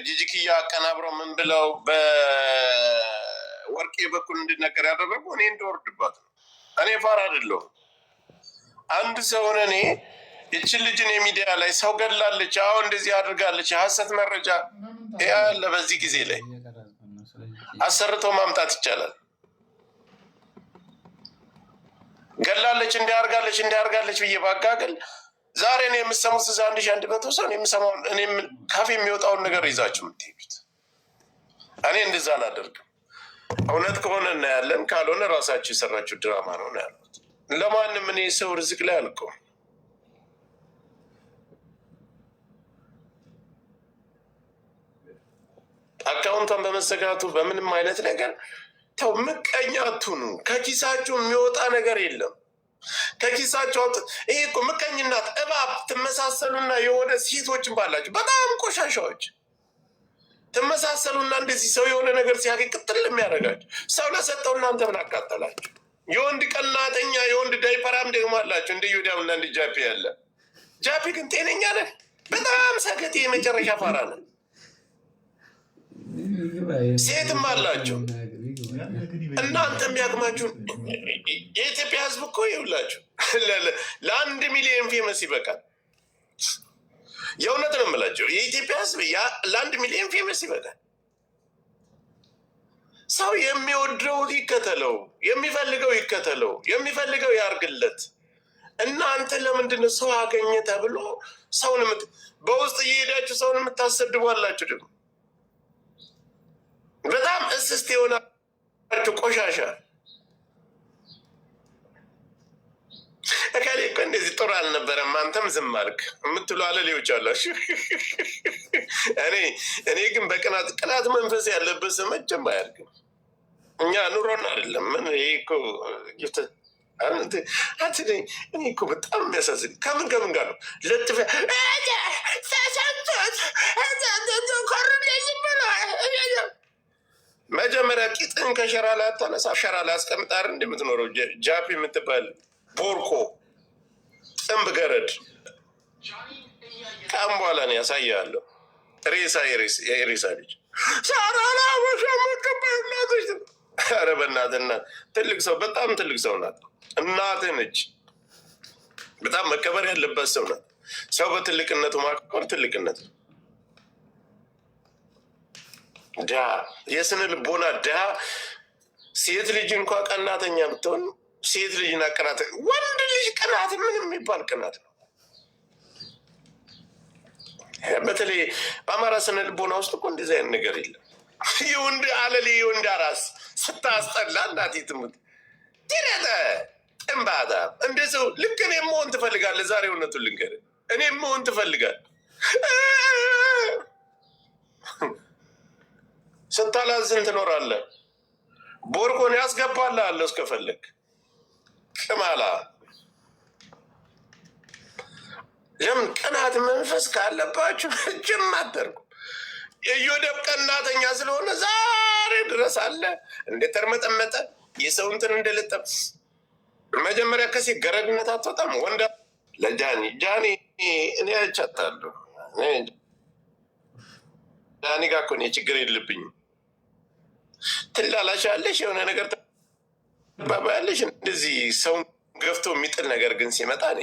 ጂጂክያ አቀናብረው ምን ብለው በወርቄ በኩል እንድነገር ያደረጉ እኔ እንደወርድባት ነው። እኔ ፋር አይደለሁም። አንድ ሰውን እኔ ይችን ልጅን የሚዲያ ላይ ሰው ገላለች፣ አሁን እንደዚህ አድርጋለች፣ የሀሰት መረጃ ያለ በዚህ ጊዜ ላይ አሰርቶ ማምጣት ይቻላል። ገላለች፣ እንዲያርጋለች ብዬ ባጋገል ዛሬ ነው የምሰሙት። 1100 ሰው የምሰማው እኔም ካፌ የሚወጣውን ነገር ይዛችሁ የምትሄዱት። እኔ እንደዛ አላደርግም። እውነት ከሆነ እናያለን፣ ካልሆነ ራሳችሁ የሰራችሁ ድራማ ነው ያሉት። ለማንም እኔ ሰው ርዝቅ ላይ አልቀውም። አካውንቷን በመዘጋቱ በምንም አይነት ነገር ተው፣ ምቀኛ አትሁኑ። ከኪሳችሁ የሚወጣ ነገር የለም። ከኪሳቸው ይሄ እኮ ምቀኝነት እባብ ትመሳሰሉና የሆነ ሴቶችን ባላችሁ በጣም ቆሻሻዎች ትመሳሰሉና እንደዚህ ሰው የሆነ ነገር ሲያገኝ ቅጥል የሚያደርጋችሁ ሰው ለሰጠው እናንተ ምን አቃጠላችሁ? የወንድ ቀናተኛ የወንድ ዳይፐራም ደግሞ አላችሁ እንደ ዩዳም እና እንደ ጃፒ ያለ። ጃፒ ግን ጤነኛ ነህ? በጣም ሰገቴ የመጨረሻ ፋራ ነህ። ሴትም አላችሁ እናንተ የሚያቅማችሁ። የኢትዮጵያ ሕዝብ እኮ ይውላችሁ ለ1 ሚሊዮን ፌመስ ይበቃል። የእውነት ነው የምላቸው። የኢትዮጵያ ሕዝብ ለ1 ሚሊዮን ፌመስ ይበቃል። ሰው የሚወደው ይከተለው፣ የሚፈልገው ይከተለው፣ የሚፈልገው ያርግለት። እናንተ ለምንድነው ሰው አገኘ ተብሎ ሰውን በውስጥ እየሄዳችሁ ሰውን የምታሰድቧላችሁ? ደግሞ በጣም እስስት የሆናችሁ ቆሻሻ እካሌ እኮ እንደዚህ ጥሩ አልነበረም አንተም ዝም አልክ የምትሉ አለሌዎች አላችሁ። እኔ ግን ቅናት መንፈስ ያለበት ሰው መቼም አያልቅም። እኛ ኑሮን አይደለም ምን ይሄ እኮ እኔ እኮ በጣም የሚያሳዝን ከምን ጋር ነው ለጥፈ መጀመሪያ ቂጥን ከሸራ ላይ አታነሳ። ሸራ ላይ አስቀምጣር እንደምትኖረው ጃፒ የምትባል ቦርኮ ጥንብ ገረድ ቀን በኋላ ነው ያሳያለሁ። የሬሳ ልጅ ሻራላ እናቶች። ኧረ በእናትህ እናት ትልቅ ሰው በጣም ትልቅ ሰው ናት። እናትህ ነች። በጣም መከበር ያለበት ሰው ናት። ሰው በትልቅነቱ ማክበር ትልቅነት ነው። ድሃ የስነ ልቦና ድሃ ሴት ልጅ እንኳ ቀናተኛ ብትሆን ሴት ልጅና ቅናት፣ ወንድ ልጅ ቅናት ምን የሚባል ቅናት ነው? በተለይ በአማራ ስነ ልቦና ውስጥ እኮ እንደዚህ አይነት ነገር የለም። የወንድ አለሌ የወንድ አራስ ስታስጠላ እናቴ ትሙት ዲረተ ጥንባታ እንደ ሰው ልክ እኔ መሆን ትፈልጋለህ። ዛሬ እውነቱን ልንገርህ፣ እኔ መሆን ትፈልጋለህ። ስታላዝን ትኖራለህ። ቦርኮን ያስገባልህ አለው እስከፈለግ ቅማላ። ለምን ቅናት መንፈስ ካለባችሁ እጅም አደርጉ። የዮደብ ቀናተኛ ስለሆነ ዛሬ ድረስ አለ እንደተርመጠመጠ የሰው እንትን እንደልጠብ መጀመሪያ ከሴት ገረድነት አትወጣም። ወንዳ ለጃኒ እኔ አይቻታለሁ። ጃኒ ጋር እኮ እኔ ችግር የለብኝም። ትላላሻለሽ፣ የሆነ ነገር ትባባያለሽ። እንደዚህ ሰውን ገፍቶ የሚጥል ነገር ግን ሲመጣ እኔ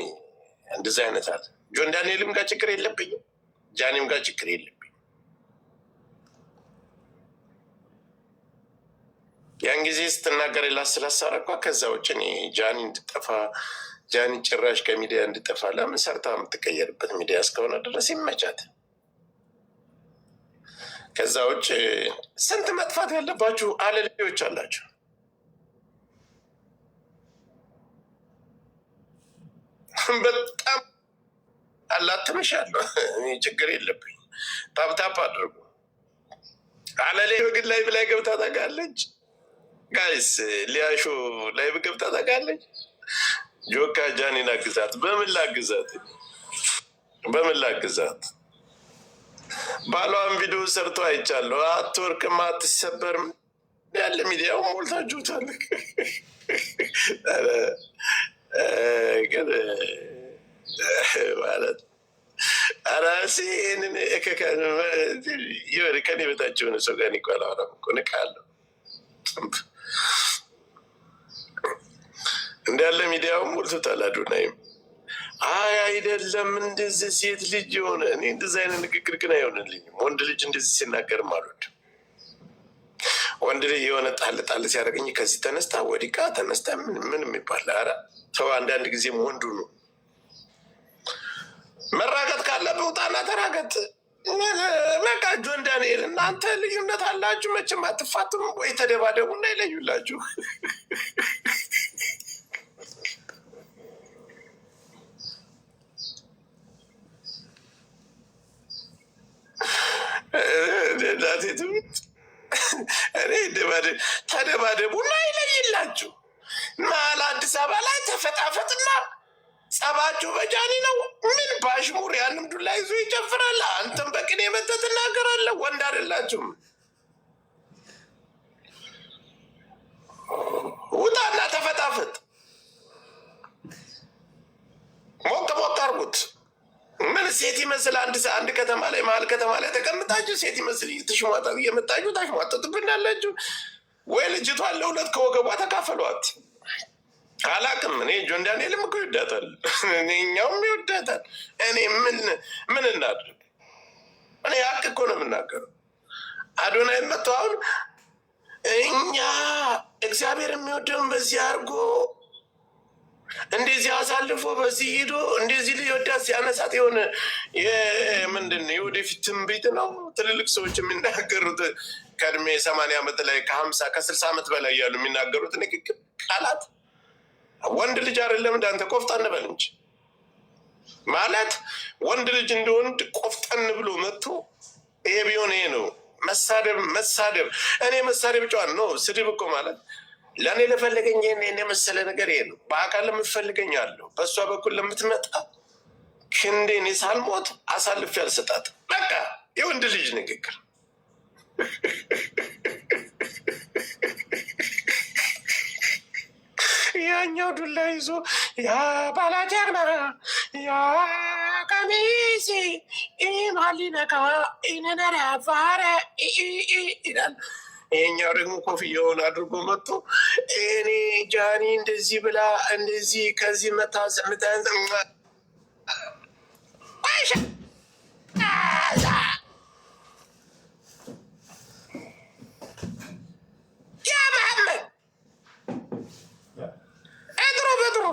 እንደዚህ አይነት አለ። ጆን ዳንኤልም ጋር ችግር የለብኝም፣ ጃኒም ጋር ችግር የለብኝም። ያን ጊዜ ስትናገር ላስላሳረኳ። ከዛ ውጭ እኔ ጃኒ እንድጠፋ ጃኒ ጭራሽ ከሚዲያ እንድጠፋ ለምን ሰርታ የምትቀየርበት ሚዲያ እስከሆነ ድረስ ይመቻት። ከዛ ውጭ ስንት መጥፋት ያለባችሁ አለሌዎች አላችሁ። በጣም አላትምሻለሁ። ችግር የለብኝ። ታፕታፕ አድርጉ። አለሌ ግን ላይቭ ላይ ገብታ ታውቃለች። ጋይስ ሊያሾ ላይቭ ገብታ ታውቃለች። ጆካ ጃኒን አግዛት። በምን ላግዛት? ባሏን ቪዲዮ ሰርቶ አይቻለሁ። አትወርቅም አትሰበርም ያለ ሚዲያው ሞልታችሁታል። ግን ማለት አራሴ የሆነ ከኔ በታች የሆነ ሰው ጋር ኒኳላ እኮ ንቃለሁ እንዳለ ሚዲያውን ሞልቶታል። አዶናይም አይ አይደለም እንደዚህ ሴት ልጅ የሆነ እኔ እንደዚህ አይነት ንግግር ግን አይሆንልኝም። ወንድ ልጅ እንደዚህ ሲናገርም አልወድም። ወንድ ልጅ የሆነ ጣል ጣል ሲያደርገኝ ከዚህ ተነስታ ወዲቃ ተነስታ ምን የሚባል ኧረ ተው። አንዳንድ ጊዜም ወንዱ ነው መራገጥ ካለብህ ውጣና ተራገጥ። በቃ ጆን ዳንኤል እናንተ ልዩነት አላችሁ መቼም አትፋቱም ወይ? ተደባደቡና ይለዩላችሁ። እናቴ ትሙት እኔ ተደባደቡና ይለይላችሁ። መሀል አዲስ አበባ ላይ ተፈጣፈጥና ጸባችሁ በጃኒ ነው። ምን ባሽሙር ያንም ዱላ ይዞ ይጨፍራል። አንተም በቅኔ መተህ ትናገራለህ። ወንድ አይደላችሁም። ውጣና ተፈጣፈጥ። ሞቅ ሞቅ አርጉት። ምን ሴት ይመስል አንድ ከተማ ላይ መሀል ከተማ ላይ ተቀምጣችሁ ሴት ይመስል ትሽሟጣ እየመጣችሁ ታሽሟጠጥብናላችሁ ወይ? ልጅቷን ለሁለት ከወገቧ ተካፈሏት። አላቅም። እኔ ጆን ዳንኤልም እኮ ይወዳታል፣ እኛውም ይወዳታል። እኔ ምን እናድርግ? እኔ ሀቅ እኮ ነው የምናገረው። አዶናይ መጥቶ አሁን እኛ እግዚአብሔር የሚወደውን በዚህ አድርጎ እንደዚህ አሳልፎ በዚህ ሂዶ እንደዚህ ሊወዳት ሲያነሳት የሆነ ምንድን ነው የወደፊት ትንቢት ነው። ትልልቅ ሰዎች የሚናገሩት ከእድሜ 80 ዓመት ላይ ከ50 ከ60 ዓመት በላይ ያሉ የሚናገሩት ንግግር ቃላት ወንድ ልጅ አይደለም እንዳንተ ቆፍጠን በል እንጂ ማለት ወንድ ልጅ እንደ ወንድ ቆፍጠን ብሎ መጥቶ ይሄ ቢሆን ይሄ ነው መሳደብ። እኔ መሳደብ ጨዋን ነው። ስድብ እኮ ማለት ለእኔ ለፈለገኝ ይሄን የመሰለ ነገር ይሄ ነው። በአካል ለምትፈልገኝ አለሁ። በእሷ በኩል ለምትመጣ ክንዴን ሳልሞት አሳልፌ አልሰጣትም። በቃ የወንድ ልጅ ንግግር ያኛው ዱላ ይዞ ያ ባላጀግና ያ ቀሚሲ ኢማሊነካ ኢነነራ ፋረ ይላል። ይሄኛው ደግሞ ኮፍያውን አድርጎ መጥቶ እኔ ጃኒ እንደዚህ ብላ እንደዚህ ከዚህ መታ ያ መሐመድ እድሮ በድሮ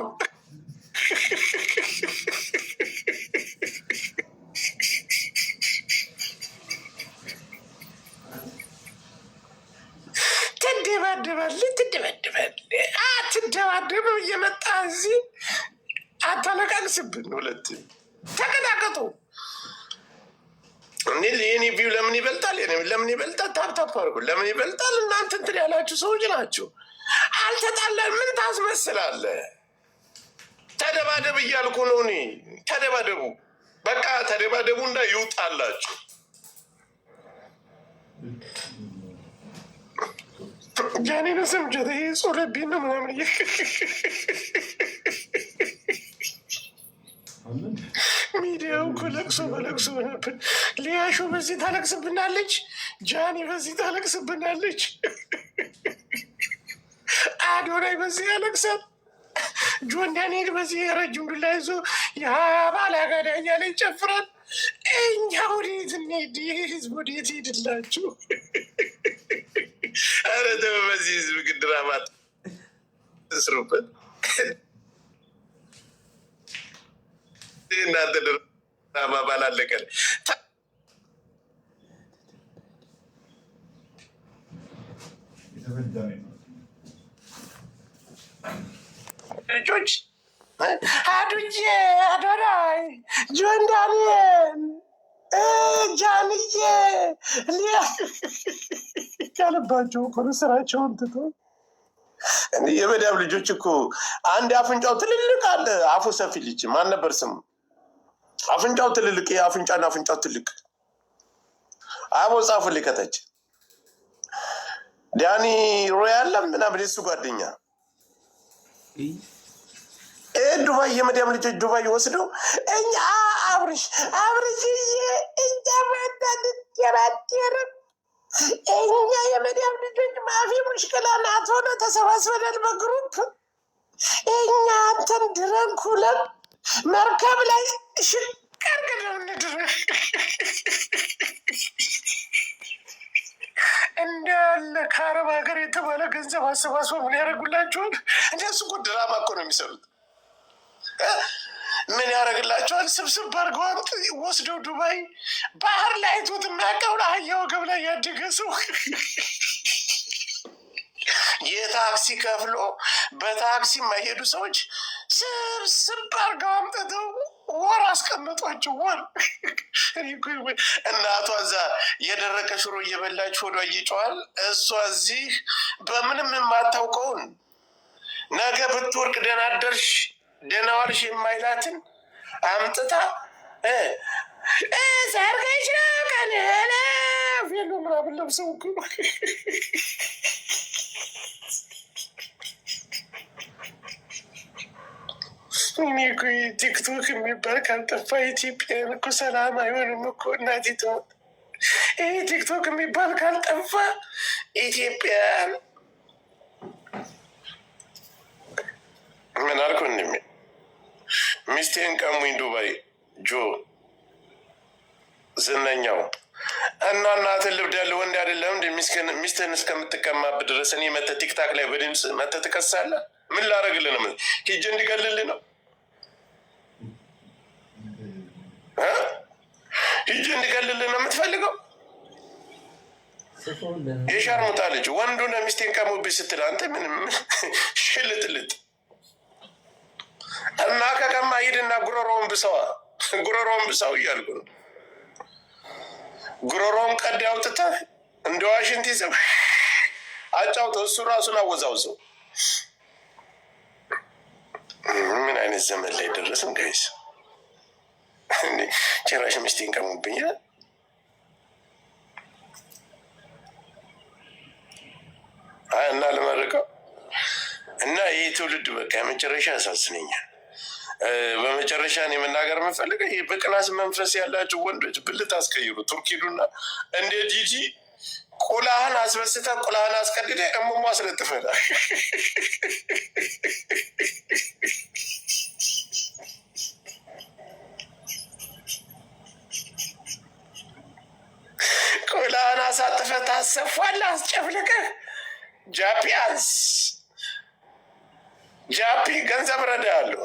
አትደባደብ እየመጣ እዚህ አታለቃቅስብን። ሁለት ተቀጣቀጡ። የኔ ቪው ለምን ይበልጣል? ለምን ይበልጣል? ታፕታፕ አድርጉ። ለምን ይበልጣል? እናንተ እንትን ያላችሁ ሰዎች ናችሁ። አልተጣላን። ምን ታስመስላለህ? ተደባደብ እያልኩ ነው እኔ። ተደባደቡ፣ በቃ ተደባደቡ እና ይውጣላችሁ። ጃኒ ነሰምጀት ይሄ ጾለብኝ ነው ምናምን ሚዲያው እኮ ለቅሶ በለቅሶ ነበር። ሊያሾ በዚህ ታለቅስብናለች፣ ጃኒ በዚህ ታለቅስብናለች፣ አዶናይ በዚህ ያለቅሳል፣ ጆን ዳንኤል በዚህ የረጅም ዱላ ይዞ የባላ ጋዳ እያለ ይጨፍራል። እኛ ወዴት እንሂድ? ይህ ህዝብ ወዴት ሄድላችሁ? ኧረ ተው በዚህ ህዝብ ግን ድራማ ትስሩበት። እናንተ ድራማ ባላለቀን ልጆች አዱዬ፣ አዶናይ፣ ጆን ዳንኤል፣ ጃንዬ ያለባቸው እኮ ስራቸውን ትቶ የመዳብ ልጆች እኮ አንድ አፍንጫው ትልልቅ አለ። አፉ ሰፊ ልጅ ማን ነበር ስሙ? አፍንጫው ትልልቅ፣ የአፍንጫና አፍንጫው ትልቅ አቦ ጻፉ ሊከተች ዳኒ ሮያል ምናምን የሱ ጓደኛ ዱባይ የመዲያም ልጆች ዱባይ ወስደው እኛ አብርሽዬ እኛ ማዳንደራደርን እኛ የመዲያም ልጆች ማፊ ሙሽክላ ናት ሆነ ተሰባስበናል በግሩፕ እኛ አንተን ድረን ኩለን መርከብ ላይ ሽቀር ገደው እንድረ እንዳለ ከአረብ ሀገር የተባለ ገንዘብ አሰባስበ ምን ያደርጉላቸዋል? እንደሱ እኮ ድራማ እኮ ነው የሚሰሩት። ምን ያደርግላቸዋል? ስብስብ አድርገው ወስደው ዱባይ ባህር ላይ አይቶት የሚያውቀውን አህያ ወገብ ላይ ያደገ ሰው የታክሲ ከፍሎ በታክሲ የማይሄዱ ሰዎች ስብስብ አድርገው አምጥተው ወር አስቀመጧቸው። ወር እናቷ እዛ የደረቀ ሽሮ እየበላች ሆዷ እየጨዋል፣ እሷ እዚህ በምንም የማታውቀውን ነገ ብትወርቅ ደህና አደርሽ ደህና ዋልሽ የማይላትን አምጥታ ሰርገሽ ቀንለ ፌሎ ምናምን ለብሰው እኮ እኔ እኮ ቲክቶክ የሚባል ካልጠፋ ኢትዮጵያን እኮ ሰላም አይሆንም እኮ እናቴ ትሞት። ይህ ቲክቶክ የሚባል ካልጠፋ ኢትዮጵያን ምን አልኩ? እንድሜ ሚስቴን ቀሙኝ ዱባይ ጆ ዝነኛው እና እናትን ልብዳለ ወንድ አይደለም እንደ ሚስትህን እስከምትቀማብ ድረስ እኔ መተ ቲክታክ ላይ በድምፅ መተ ትከሳለህ። ምን ላደርግልህ ነው? ሂጅ እንዲገልልህ ነው? ሂጅ እንዲገልልህ ነው የምትፈልገው? የሻርሙጣ ልጅ ወንዱ ሚስቴን ቀሙብኝ ስትል አንተ ምንም ሽልጥልጥ እና ከቀማ ሂድና ጉሮሮውን ብሰዋ ጉሮሮውን ብሳው እያልኩ ነው። ጉሮሮውን ቀድ አውጥተህ እንደ ዋሽንት ይዘው አጫውተው እሱ ራሱን አወዛውዘው። ምን አይነት ዘመን ላይ ደረስን ጋይስ? ጭራሽ ሚስቴን ቀሙብኝ እና ለመረቀው እና ይህ ትውልድ በቃ የመጨረሻ ያሳዝነኛል። በመጨረሻ እኔ መናገር የምፈልገው ይህ በቅናት መንፈስ ያላቸው ወንዶች ብልት አስቀይሩ። ቱርክ ሂዱና እንደ ጂጂ ቁላህን አስበስተ ቁላህን አስቀድደ እሙሙ አስለጥፈላ ቁላህን አሳጥፈ ታሰፋለ አስጨፍልቀህ ጃፒያንስ ጃፒ ገንዘብ ረዳ ያለው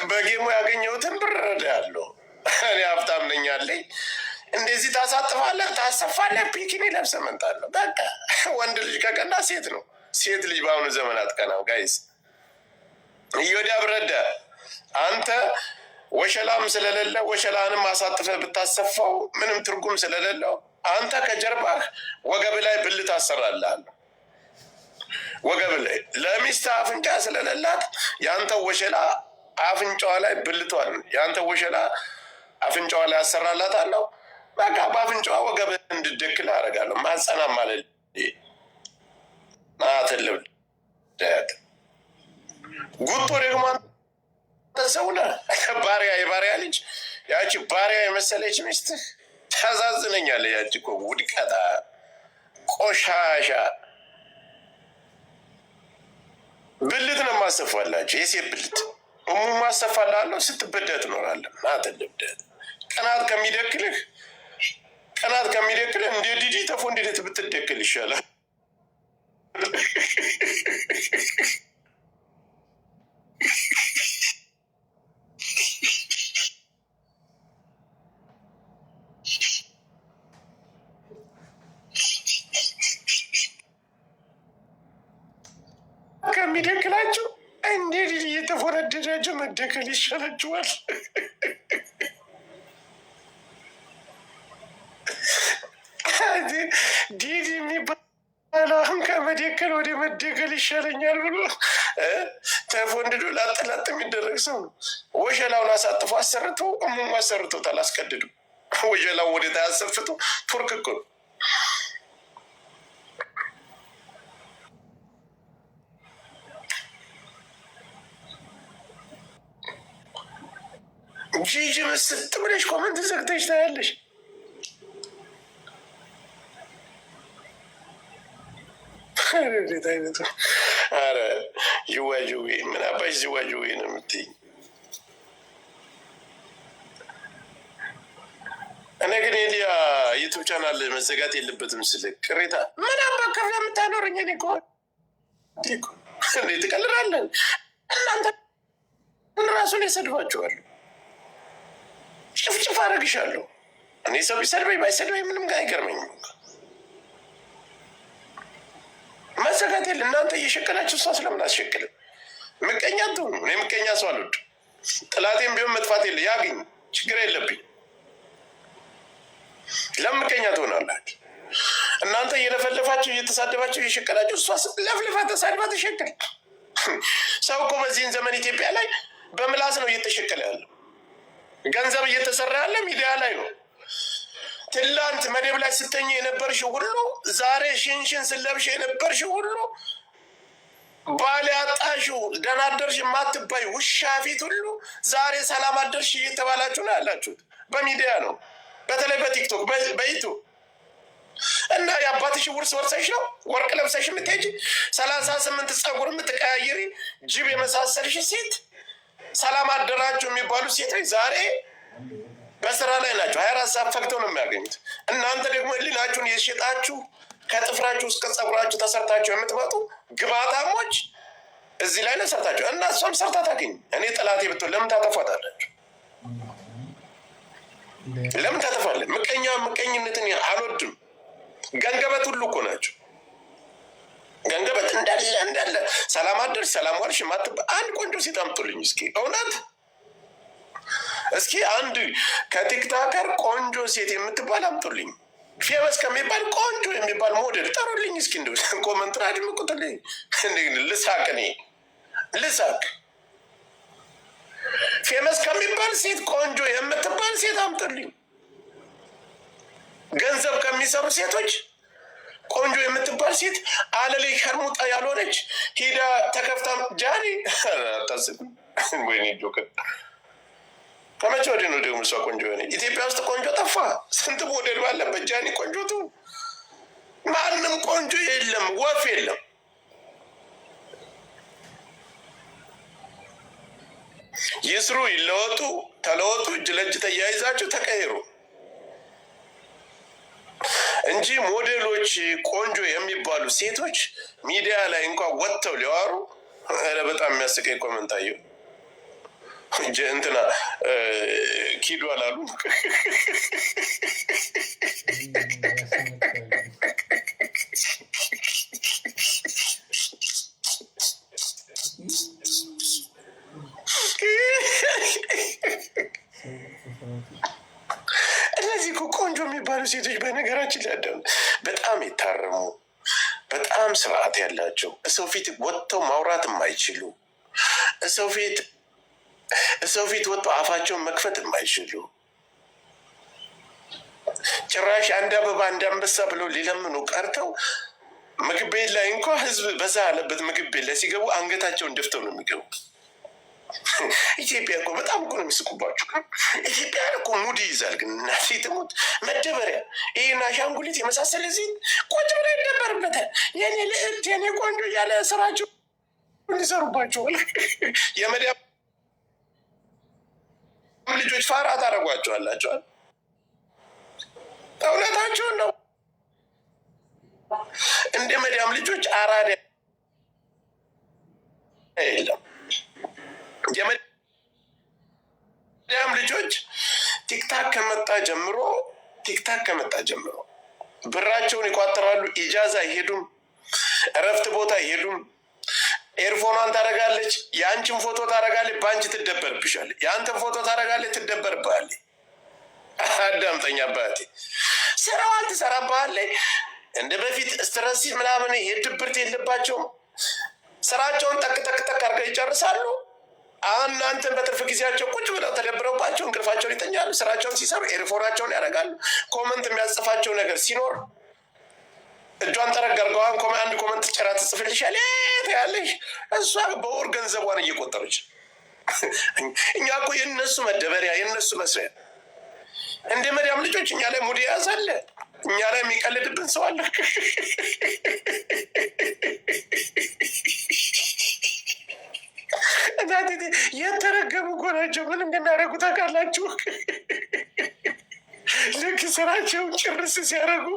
በጌሙ ያገኘሁትን ብር ረዳ ያለው እኔ ሀብታም ነኝ አለኝ። እንደዚህ ታሳጥፋለህ ታሰፋለህ ፒኪኒ ለብሰ መንጣለሁ። በቃ ወንድ ልጅ ከቀና ሴት ነው። ሴት ልጅ በአሁኑ ዘመን አትቀናም ጋይስ። እዮዳብ ረዳ አንተ ወሸላም ስለሌለ ወሸላንም አሳጥፈ ብታሰፋው ምንም ትርጉም ስለሌለው አንተ ከጀርባህ ወገብ ላይ ብልት አሰራልሃለሁ። ወገብ ላይ ለሚስት አፍንጫ ስለሌላት የአንተ ወሸላ አፍንጫዋ ላይ ብልቷል። የአንተ ወሸላ አፍንጫዋ ላይ አሰራላታለሁ። በቃ በአፍንጫዋ ወገብ እንድደክል አደርጋለሁ። ማጸናም ማለት ናትልብ ጉቶ ደግሞ ሰውነ ባሪያ የባሪያ ልጅ ያቺ ባሪያ የመሰለች ሚስትህ ታዛዝነኛለህ። ያቺ እኮ ውድቀታ ቆሻሻ ብልት ነው ማሰፋላቸው። የሴት ብልት እሙ ማሰፋላለሁ። ስትበዳ ትኖራለህ። ናትልብደት ቅናት ከሚደክልህ እንደ ዲዲ ተፎ እንዴት ብትደክል ይሻላል። ከሚደክላቸው እንደ ዲዲ እየተፎነደዳቸው መደከል ይሻላችኋል። ዲዲ የሚባለው አሁን ከመደከል ወደ መደከል ይሻለኛል ብሎ ተፎንድዶ ላጥላጥ የሚደረግ ሰው ነው። ወሸላውን አሳጥፎ አሰርቶ እሙሙ አሰርቶታል። አስቀድዱ ወሸላውን ወደ ታያሰፍቶ ቱርክ እኮ ነው። ጂጂ ምስጥ ብለሽ ኮመንት ዘግተሽ ታያለሽ። እንዴት አይነቱ! ኧረ ዥዋዥዌ ምን አባሽ ዥዋዥዌ ነው የምትይኝ? እኔ ግን ሊያ ዩቱብ ቻናል መዘጋት የለበትም ስል ቅሬታ ምን አባ ከፍለ የምታኖረኝ እኔ እኮ እንዴ ትቀልዳለን እናንተ ራሱን የሰድባችኋል። ጭፍጭፍ አደርግሻለሁ እኔ ሰው ቢሰድበኝ ባይሰድበኝ ምንም ጋር አይገርመኝም። መዘጋት የለ እናንተ እየሸቀላችሁ እሷ ስለምን አስሸቅልም? ምቀኛ ትሆኑ። እኔ ምቀኛ ሰው አልወድም። ጥላቴም ቢሆን መጥፋት የለ ያግኝ ችግር የለብኝ። ለምቀኛ ትሆናላችሁ እናንተ እየለፈለፋችሁ እየተሳደባችሁ እየሸቀላችሁ እሷ ለፍልፋ ተሳድባ ተሸቅል። ሰው እኮ በዚህን ዘመን ኢትዮጵያ ላይ በምላስ ነው እየተሸቀለ ያለው። ገንዘብ እየተሰራ ያለ ሚዲያ ላይ ነው። ትላንት መደብ ላይ ስተኛ የነበርሽ ሁሉ ዛሬ ሽንሽን ስለብሽ የነበርሽ ሁሉ ባል ያጣሽው ደህና አደርሽ የማትባይ ውሻ ፊት ሁሉ ዛሬ ሰላም አደርሽ እየተባላችሁ ነው ያላችሁት። በሚዲያ ነው፣ በተለይ በቲክቶክ በዩቱብ እና የአባትሽ ውርስ ወርሰሽ ነው ወርቅ ለብሰሽ የምትሄጂ 38 ፀጉር የምትቀያየሪ ጅብ የመሳሰልሽ ሴት ሰላም አደራችሁ የሚባሉ ሴቶች ዛሬ በስራ ላይ ናቸው። 24 ሰዓት ፈግተው ነው የሚያገኙት። እናንተ ደግሞ ህሊናችሁን የሸጣችሁ ከጥፍራችሁ እስከ ፀጉራችሁ ተሰርታችሁ የምትመጡ ግባታሞች እዚህ ላይ ነው ሰርታችሁ እና እሷም ሰርታ ታገኝ። እኔ ጠላቴ ብትሆን ለምን ታጠፏታላችሁ? ለምን ታጠፋለ? ምቀኛ ምቀኝነትን አልወድም። ገንገበት ሁሉ እኮ ናቸው። ገንገበት እንዳለ ሰላም አደርሽ ሰላም ዋልሽ ማትባ አንድ ቆንጆ ሴት አምጡልኝ እስኪ። እውነት እስኪ አንድ ከቲክታከር ቆንጆ ሴት የምትባል አምጡልኝ። ፌመስ ከሚባል ቆንጆ የሚባል ሞዴል ጠሩልኝ እስኪ። እንደ ኮመንት ራዲ ምቁጥልኝ ልሳቅ፣ እኔ ልሳቅ። ፌመስ ከሚባል ሴት ቆንጆ የምትባል ሴት አምጡልኝ። ገንዘብ ከሚሰሩ ሴቶች ቆንጆ የምትባል ሴት አለሌ ሸርሙጣ ያልሆነች ሄዳ ተከፍታ ጃኒ ታስብ። ወይኔ ጆከር ከመቼ ወዲህ ነው ደግሞ እሷ ቆንጆ የሆነ? ኢትዮጵያ ውስጥ ቆንጆ ጠፋ። ስንት ሞዴል ባለበት ጃኒ ቆንጆ ትሁን? ማንም ቆንጆ የለም፣ ወፍ የለም። ይስሩ፣ ይለወጡ፣ ተለወጡ፣ እጅ ለእጅ ተያይዛችሁ ተቀይሩ እንጂ ሞዴሎች ቆንጆ የሚባሉ ሴቶች ሚዲያ ላይ እንኳን ወጥተው ሊዋሩ በጣም የሚያስቀኝ ኮመንት አየሁ። እንትና ኪዱ አላሉ እነዚህ ቆንጆ የሚባሉ ሴቶች በነገራችን ላይ በጣም የታረሙ በጣም ስርዓት ያላቸው ሰው ፊት ወጥተው ማውራት የማይችሉ ሰው ፊት ወጥተው አፋቸውን መክፈት የማይችሉ ጭራሽ አንድ አበባ አንድ አንበሳ ብለው ሊለምኑ ቀርተው ምግብ ቤት ላይ እንኳ ህዝብ በዛ ያለበት ምግብ ቤት ላይ ሲገቡ አንገታቸውን ደፍተው ነው የሚገቡ። ኢትዮጵያ እኮ በጣም እኮ ነው የሚስቁባችሁ። ኢትዮጵያ እኮ ሙድ ይይዛል። ግን እናቴ ትሙት መደበሪያ ይህን አሻንጉሊት የመሳሰለ ዜት ቁጭ ብላ ይደበርበታል። የኔ ልዕልት የኔ ቆንጆ እያለ ስራቸው እንዲሰሩባቸዋል። የመዲያ ልጆች ፋራ ታደርጓቸዋላቸዋል። እውነታቸውን ነው። እንደ መዲያም ልጆች አራዳ የለም። የመዲያም ልጆች ቲክታክ ከመጣ ጀምሮ ብራቸውን ይቋጥራሉ። ኢጃዛ አይሄዱም፣ እረፍት ቦታ አይሄዱም። ኤርፎኗን ታደርጋለች፣ የአንቺን ፎቶ ታደርጋለች፣ በአንቺ ትደበርብሻለች። የአንተን ፎቶ ታደርጋለች፣ ትደበርብሃለች። አዳምጠኝ አባቴ፣ ስራዋን ትሰራብሃለች። እንደ በፊት ስትረሲ ምናምን የድብርት የለባቸውም። ስራቸውን ጠቅ አድርገው ይጨርሳሉ። እናንተን በትርፍ ጊዜያቸው ቁጭ ብለው ተደብረውባቸው እንቅልፋቸውን ይተኛሉ። ስራቸውን ሲሰሩ ኤርፎናቸውን ያደርጋሉ። ኮመንት የሚያጽፋቸው ነገር ሲኖር እጇን ጠረግ አድርገዋን አንድ ኮመንት ጨራ ትጽፍልሻል ያለሽ። እሷ በወር ገንዘቧን እየቆጠረች እኛ እኮ የእነሱ መደበሪያ የእነሱ መስሪያ እንደ መዳም ልጆች እኛ ላይ ሙድ ያዛለ እኛ ላይ የሚቀልድብን ሰው አለ። እናቴ የተረገሙ እኮ ናቸው። ምን እንደሚያደርጉ ታውቃላችሁ? ልክ ስራቸውን ጭርስ ሲያደርጉ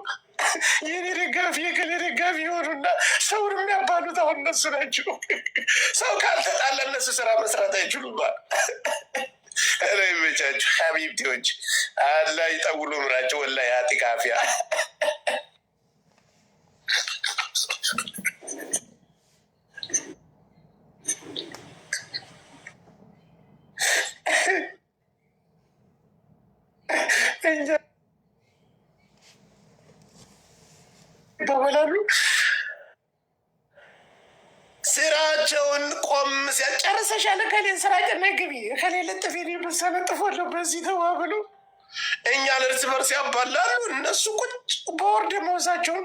የኔ ደጋፊ የገሌ ደጋፊ የሆኑና ሰውን የሚያባሉት አሁን እነሱ ናቸው። ሰው ካልተጣለ እነሱ ስራ መስራት አይችሉም። ረይመቻችሁ ሀቢብቴዎች አላህ ይጠውሉ ምራቸው። ወላሂ አጢቃፊያ ይባላሉ። ስራቸውን ቆም ሲያጨርሰሻል ከሌን ስራ ጭና ግቢ ከሌ ልጥፍ ሰነጥፎለሁ በዚህ ተባብሎ እኛን እርስ በርስ ያባላሉ። እነሱ ቁጭ በወር ደመወዛቸውን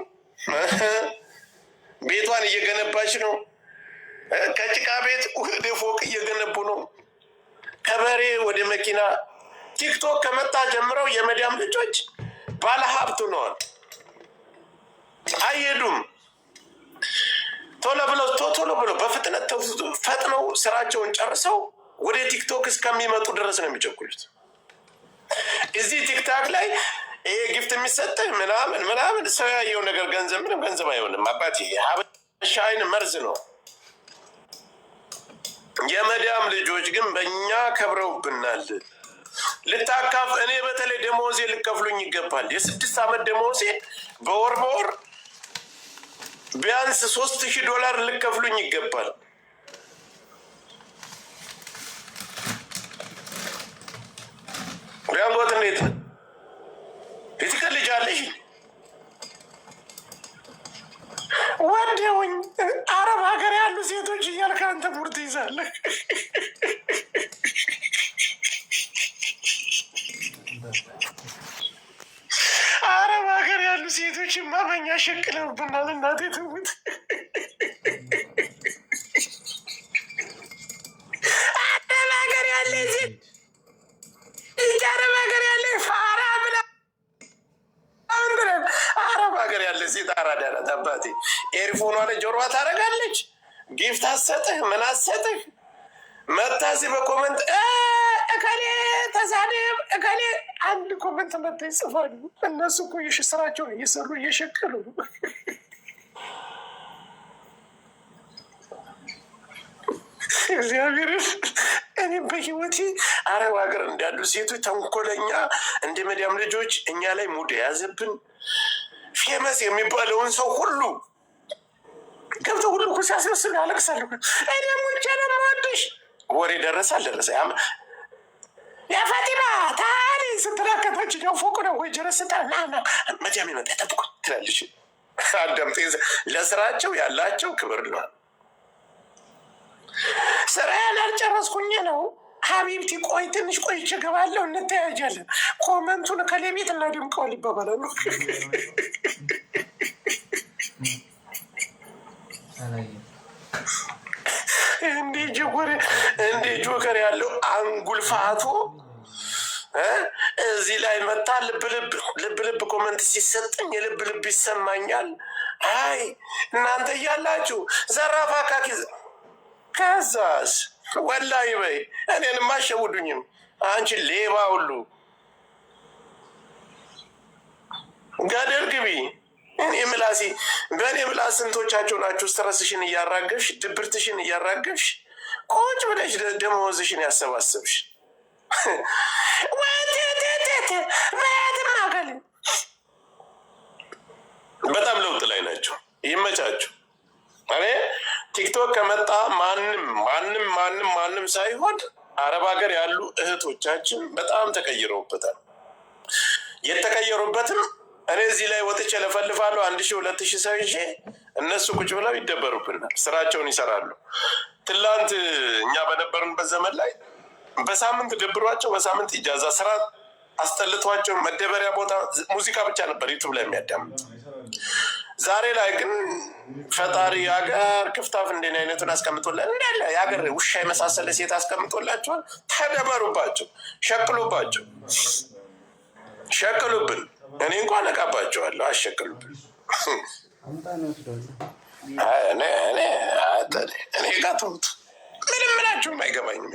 ቤቷን እየገነባች ነው። ከጭቃ ቤት ወደ ፎቅ እየገነቡ ነው። ከበሬ ወደ መኪና። ቲክቶክ ከመጣ ጀምረው የመዳም ልጆች ባለሀብት ሆነዋል። አይሄዱም። ቶሎ ብለው በፍጥነት ፈጥነው ስራቸውን ጨርሰው ወደ ቲክቶክ እስከሚመጡ ድረስ ነው የሚቸኩሉት። እዚህ ቲክታክ ላይ ይሄ ጊፍት የሚሰጥህ ምናምን ሰው ያየው ነገር ገንዘብ ምንም ገንዘብ አይሆንም። አባቴ ሀበሻ አይን መርዝ ነው። የመዳም ልጆች ግን በእኛ ከብረውብናል። ልታካፍ እኔ በተለይ ደመወዜ ልከፍሉኝ ይገባል። የ6 ዓመት ደመወዜ በወር ቢያንስ $3000 ልከፍሉኝ ይገባል። ሪያንጎት እንዴት ነው? ልትከልጃለሽ? ወደውኝ አረብ ሀገር ያሉ ሴቶች እያልክ አንተ ቡርት ይዛለህ። አረብ ሀገር ያሉ ሴቶች ማመኛ ሸቅለውብናል። እናቴ ትሙት። አረብ ሀገር ያለ ሴት አረብ ሀገር ያለ ፋራ ብላ አረብ ሀገር ያለ ሴት አራዳ ናት። አባቴ ኤርፎኗ ላይ ጆሮዋ ታደርጋለች። ጊፍት አትሰጥህ ምን አትሰጥህ። መታሲ በኮመንት እከሌ ተሳደብ እከሌ አንድ ኮመንት መታ ይጽፋሉ። እነሱ እኮ ስራቸውን እየሰሩ እየሸቀሉ ነው። እግዚአብሔር እኔ በህይወቴ አረብ ሀገር እንዳሉ ሴቶች ተንኮለኛ እንደ መዳም ልጆች እኛ ላይ ሙድ የያዘብን ፌመስ የሚባለውን ሰው ሁሉ ገብተው ሁሉ እኮ ሲያስመስሉ ያለቅሳሉ። እኔ ሙቻ ለማወድሽ ወሬ ደረሰ አልደረሰ የፋቲማ ታሪ ስትራከቶች ነው ፎቅ ነው ወይ ጀረስታ ና መጃም ይመጣ ጠብቁ ትላለች። አዳምጤ ለስራቸው ያላቸው ክብር ነው። ስራ ያላልጨረስኩኝ ነው ሀቢብቲ። ቆይ ትንሽ ቆይቼ እገባለሁ እንተያያለን። ኮመንቱን ከሌቤት እናድምቀዋል ይባባላሉ። እንዴ ጆከር ያለው አንጉልፋቶ እዚህ ላይ መታ ልብ ኮመንት ሲሰጠኝ የልብ ልብ ይሰማኛል። አይ እናንተ እያላችሁ ዘራፋ ካኪ ከዛስ ወላሂ በይ እኔንም አሸውዱኝም። አንቺ ሌባ ሁሉ ገደል ግቢ። እኔ ምላሴ በእኔ ምላስ ስንቶቻቸው ናችሁ ስትረስሽን እያራገብሽ ድብርትሽን እያራገብሽ ቁጭ ብለሽ ደመወዝሽን ያሰባሰብሽ? በጣም ለውጥ ላይ ናቸው። ይመቻችሁ። እኔ ቲክቶክ ከመጣ ማንም ሳይሆን አረብ ሀገር ያሉ እህቶቻችን በጣም ተቀይረውበታል። የተቀየሩበትም እኔ እዚህ ላይ ወጥቼ ለፈልፋለሁ 1000 2000 ሰው ይዤ እነሱ ቁጭ ብለው ይደበሩብናል፣ ስራቸውን ይሰራሉ። ትላንት እኛ በነበርንበት ዘመን ላይ በሳምንት ደብሯቸው በሳምንት ኢጃዛ ስራ አስጠልቷቸው መደበሪያ ቦታ ሙዚቃ ብቻ ነበር ዩቱብ ላይ የሚያዳምጥ። ዛሬ ላይ ግን ፈጣሪ ሀገር ክፍታፍ እንደኔ አይነቱን አስቀምጦላል እንዳለ የሀገር ውሻ የመሳሰለ ሴት አስቀምጦላቸዋል። ተደበሩባቸው፣ ሸቅሉባቸው፣ ሸቅሉብን። እኔ እንኳን ነቃባቸዋለሁ። አሸቅሉብን። እኔ ጋር ተውት። ምንም ምናችሁም አይገባኝም።